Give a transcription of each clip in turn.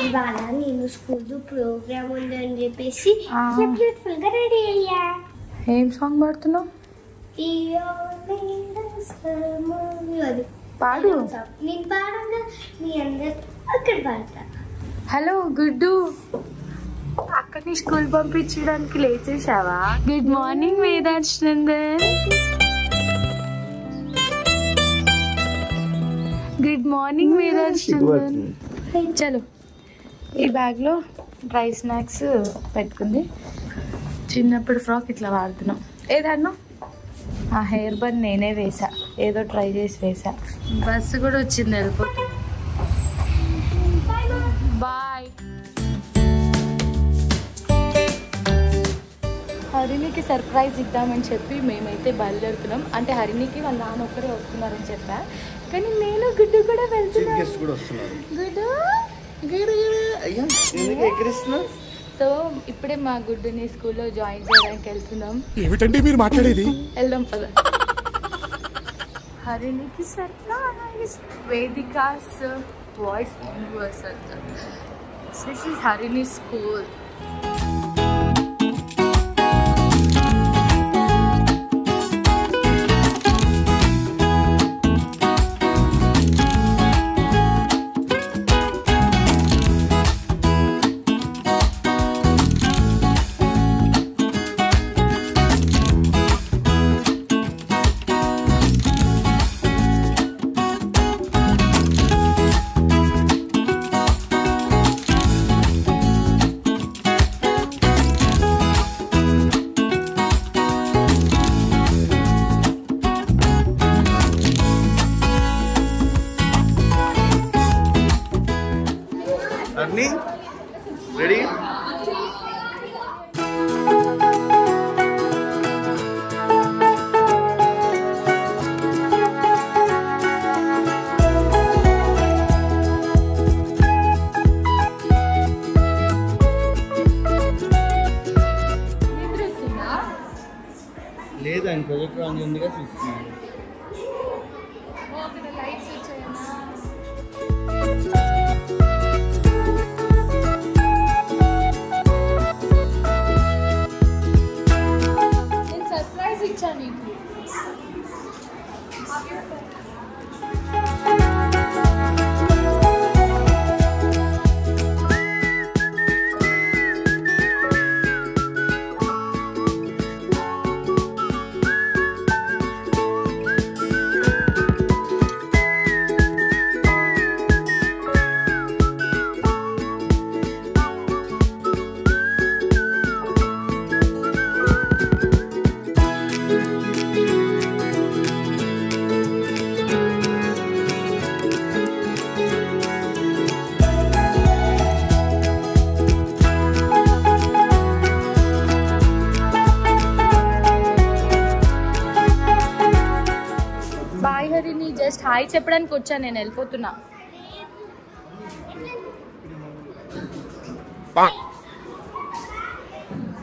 ఇవాళ నేను school programme ఉందని చెప్పేసి బ్యూటిఫుల్ గా రెడీ అయ్యా. ఏం సాంగ్ పాడుతున్నావు? పాడు. నేను పాడంగా నీ అందరు అక్కడ పాడతా. హలో గుడ్డు, అక్కని స్కూల్ పంపించడానికి లేచేసావా? Good morning Vedansh Nandan. Good morning Vedansh Nandan. చలో, ఈ బ్యాగ్లో డ్రై స్నాక్స్ పెట్టుకుంది. చిన్నప్పుడు ఫ్రాక్ ఇట్లా వాడుతున్నాం. ఏదన్నా ఆ హెయిర్ బన్ నేనే వేసా, ఏదో ట్రై చేసి వేసా. బస్సు కూడా వచ్చింది, వెళ్ళిపోతుంది. బాయ్. హరిణికి సర్ప్రైజ్ ఇద్దామని చెప్పి మేమైతే బయలుదేరుతున్నాం. అంటే హరిణికి వాళ్ళ నాన్న ఒక్కరే వస్తున్నారని చెప్పా, కానీ నేను గుడ్డు కూడా వెళ్తున్నాను. సో ఇప్పుడే మా గుడ్డుని స్కూల్లో జాయిన్ చేయడానికి వెళ్తున్నాం. ఏమిటండి మీరు మాట్లాడేది? వెళ్దాం పద. హరిణికి surprise. Vedika's voice universal. This is Harini school. Ready? లేదా ప్రాజెక్ట్ ఆన్ ఉందిగా చూస్తున్నాను. జస్ట్ హాయ్ చెప్పడానికి వచ్చా, నేను వెళ్ళిపోతున్నా.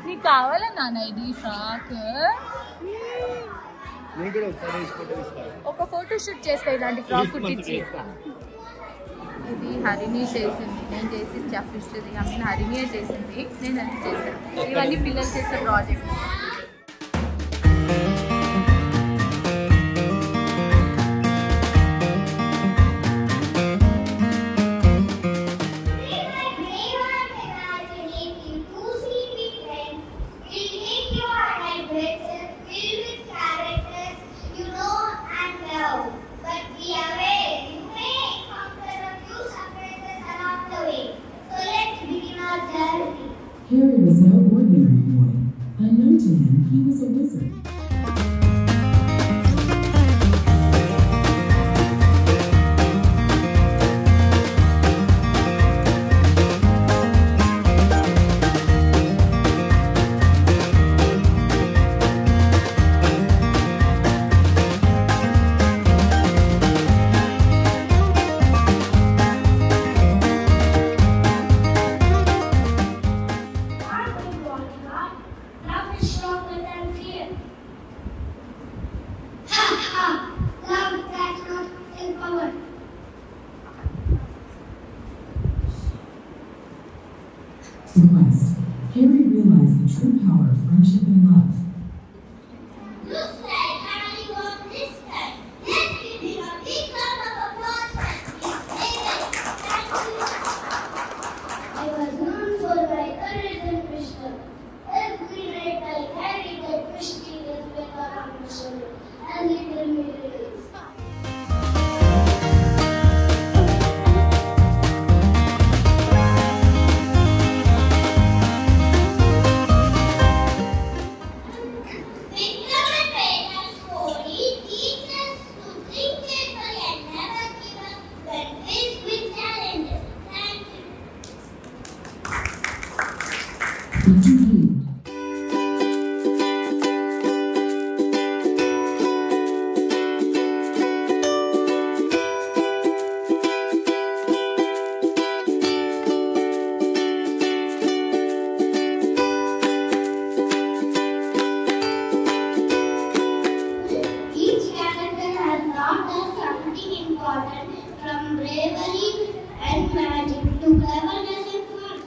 నీకు కావాలా నాన్న ఇది ఫ్రాక్? ఒక ఫోటో షూట్ చేస్తా ఇలాంటి ఫ్రాక్ కుట్టించి. ఇది హరిణి చేసింది, నేను చేసి చెప్పిస్తుంది. ఐ మీన్ హరిణియే చేసింది, నేను అది చేశాను. ఇవన్నీ పిల్లలు చేసే project. Harry was no ordinary boy. Unknown to him, he was a wizard. true power of friendship and love. Looks like Harry won this time. Let's give him a big round of applause and his David. Thank you. I was known for my courage and wisdom. Every night I carried that mysterious paper on my shoulder and little me release. Each character has taught us something important, from bravery and magic to cleverness and fun.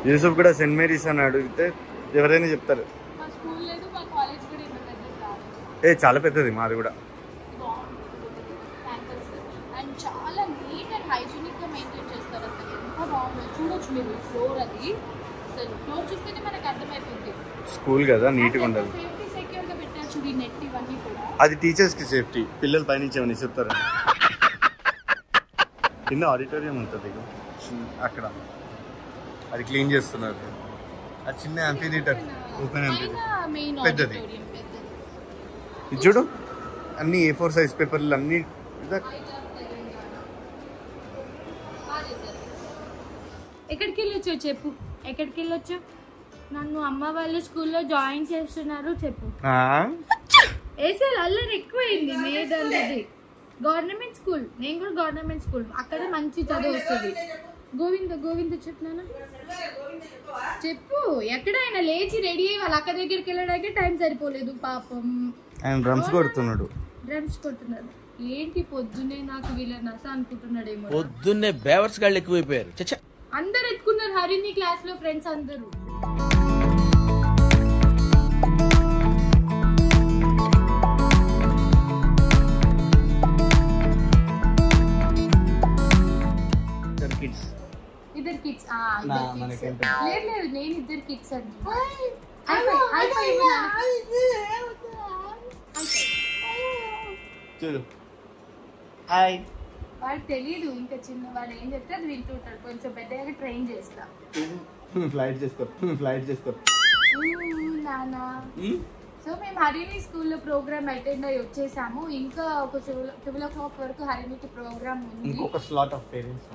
Yusuf కూడా Saint Mary's అని అడిగితే ఎవరైనా చెప్తారు. ఏ చాలా పెద్దది మాది కూడా. చాలా నీట్ అండ్ హైజీనిక్ గా మెయింటైన్ చేస్తారు. అసలు ఎంత బాగుంది చూడొచ్చు మీరు ఫ్లోర్. అది అసలు ఫ్లోర్ చూస్తేనే మనకు అర్థమైపోతుంది. స్కూల్ కదా నీట్గా ఉండదు. సేఫ్టీ సెక్యూర్ గా పెట్టారు చూడు, నెట్ ఇవన్నీ కూడా. అది టీచర్స్ కి సేఫ్టీ, పిల్లలు పైనుంచి ఏమని చెప్తారు. కింద ఆడిటోరియం ఉంటుంది అక్కడ, అది క్లీన్ చేస్తున్నారు. అది చిన్న యాంఫీ థియేటర్, ఓపెన్ యాంఫీ పెద్దది. ఇది చూడు అన్ని A4 సైజ్ పేపర్లు అన్ని. ఎక్కడికి వెళ్ళొచ్చు చెప్పు, ఎక్కడికి వెళ్ళొచ్చు? నన్ను అమ్మ వాళ్ళ స్కూల్లో జాయిన్ చేస్తున్నారు చెప్పు. ఏసీఎల్ అల్లరి ఎక్కువైంది మేదల్లది. గవర్నమెంట్ స్కూల్, నేను కూడా గవర్నమెంట్ స్కూల్, అక్కడ మంచి చదువు వస్తుంది. గోవింద చెప్పినాను చెప్పు. ఎక్కడైనా లేచి రెడీ అయ్యి వాళ్ళ అక్క దగ్గరికి వెళ్ళడానికి టైం సరిపోలేదు పాపం. ఆయన డ్రమ్స్ కొడుతున్నాడు. ఏంటి పొద్దున్నే నాకు వీళ్ళ నస అనుకుంటున్నాడేమో. పొద్దున్నే బేవర్స్ గాళ్ళు ఎక్కువైపోయారు. అందరు ఎత్తుకున్నారు హరిని క్లాస్ లో ఫ్రెండ్స్ అందరూ. ఇద్దరు కిడ్స్. లేదు నేను ఇద్దరు కిడ్స్ అండి. చూడు హాయ్. వాడికి తెలియదు ఇంకా చిన్న, వాడు ఏం చెప్తే అది వింటుంటాడు. కొంచెం పెద్దగా ట్రైన్ చేస్తా. ఫ్లైట్ చేస్తావు నానా. సో మేము హరిణి స్కూల్లో ప్రోగ్రామ్ అటెండ్ అయ్యి వచ్చేసాము. ఇంకా ఒక 12 o'clock వరకు హరిణికి ప్రోగ్రామ్ ఉంది. ఇంకొక స్లాట్ ఆఫ్ పేరెంట్స్.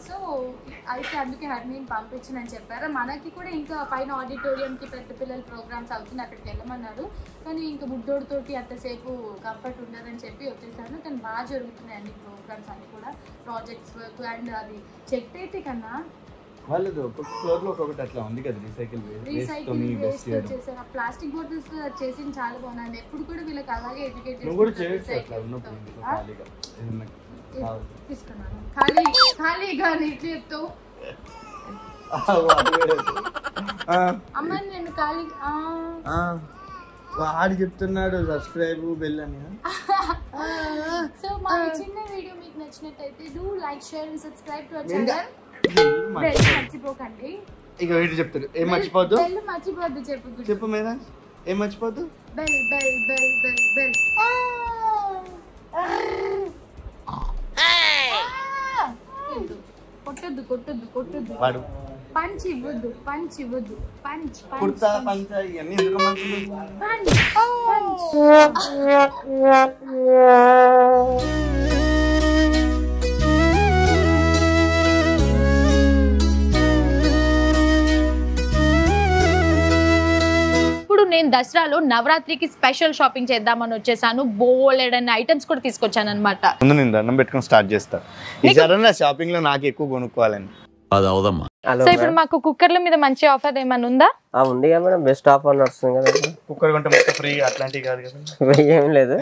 సో అయితే అందుకే హరిణిని పంపించనని చెప్పారు. మనకి కూడా ఇంకా పైన ఆడిటోరియంకి పెద్ద పిల్లల ప్రోగ్రామ్స్ అవుతుంది, అక్కడికి వెళ్ళమన్నారు. కానీ ఇంకా బుడ్డోడితోటి అంతసేపు కంఫర్ట్ ఉండదని చెప్పి వచ్చేసాను. కానీ బాగా జరుగుతున్నాయి అన్ని ప్రోగ్రామ్స్ అన్ని కూడా, ప్రాజెక్ట్స్ వర్క్ అండ్ అది చెక్ అయితే కన్నా వాళ్ళది ఒక్కొక్క ఫ్లోర్ లో ఒక్కొక్కటి అట్లా ఉంది కదా. రీసైకిల్ వేస్ట్ చేశారు. ఆ ప్లాస్టిక్ బాటిల్స్ చేసింది చాలా బాగుంది. ఎప్పుడు కూడా వీళ్ళకి అలాగే ఎడ్యుకేట్ తీసుకున్నాను. ఖాళీగా నీట్ చెప్తావు అమ్మ. నేను ఖాళీ వాడు చెప్తున్నాడు సబ్స్క్రైబ్ బెల్ అని. సో మా చిన్న వీడియో మీకు నచ్చినట్టయితే do like, share and subscribe to our channel. మర్చిపోకండి. ఇక వీడు చెప్తాడు ఏం మర్చిపోద్దు. మర్చిపోద్దు చెప్పు మీద ఏం మర్చిపోద్దు. Bell bell bell bell bell. కొట్టొద్దు వాడు పంచ్ ఇవ్వద్దు. పంచ్ కుర్తా పంచ ఇవన్నీ ఎందుకు మంచిది. నేను దసరాలో నవరాత్రికి స్పెషల్ షాపింగ్ చేద్దామని వచ్చేసాను. బోలెడన్ని ఐటమ్స్ కూడా తీసుకొచ్చాను అనమాట. ముందు నేను దండం పెట్టుకుని స్టార్ట్ చేస్తా. ఈసారి షాపింగ్ లో నాకు ఎక్కువ కొనుక్కోవాలని. సో ఇప్పుడు మాకు కుక్కర్ల మీద మంచి ఆఫర్ ఏమైనా ఉందా? ఉంది కదా మేడం, బెస్ట్ ఆఫర్ నడుస్తుంది కదా. కుక్కర్ కొంటే మొత్తం ఫ్రీ అట్లాంటివి కాదు కదా. ఏం లేదు,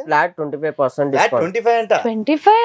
ఫ్లాట్ 25% డిస్కౌంట్. 25 అంట. 25